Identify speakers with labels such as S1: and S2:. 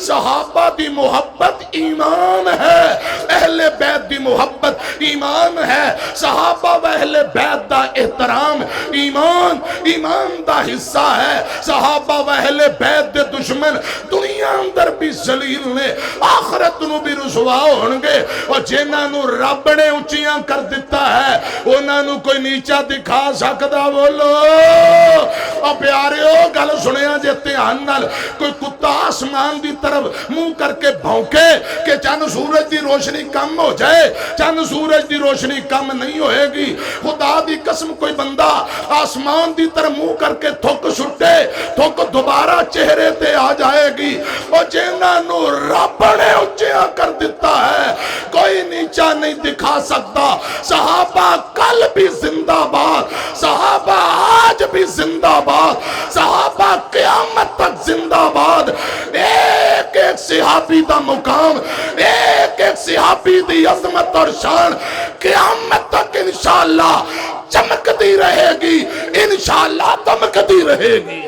S1: सहाबा दी मुहब्बत ईमान है, अहले बैत दी मुहब्बत ईमान है, सहाबा व अहले बैत दा एहतराम ईमान दा हिस्सा है। सहाबा व अहले बैत दे दुश्मन दुनिया अंदर भी जलील ने, आखिरत नूं भी रुसवा होणगे। और जिन्हां नूं रब ने उच्चियां कर दिता है उन्हां नूं कोई नीचा दिखा सकदा? बोलो और प्यारिओ गल सुनिया जे ध्यान नाल। कोई कुत्ता आसमान की तरफ मुंह करके भौंके कि चंद सूरज की रोशनी कम हो जाए, चंद सूरज की रोशनी कम नहीं होएगी। खुदा दी कसम कोई बंदा आसमान की तरफ मुंह करके थुक सुटे, थुक दोबारा चेहरे ते आ जाएगी। और जिन्हां नूं रब ने उच्चिया कर दिता है कोई नीचा नहीं दिखा सकता। सहाबा कल भी जिंदाबाद, सहाबा आज भी जिंदाबाद, सहाबा क़यामत तक जिंदाबाद। एक एक सहाबी दा मुकाम, एक एक सहाबी दी अजमत और शान क़यामत तक इंशाअल्लाह चमकती रहेगी, इंशाअल्लाह दमकती रहेगी।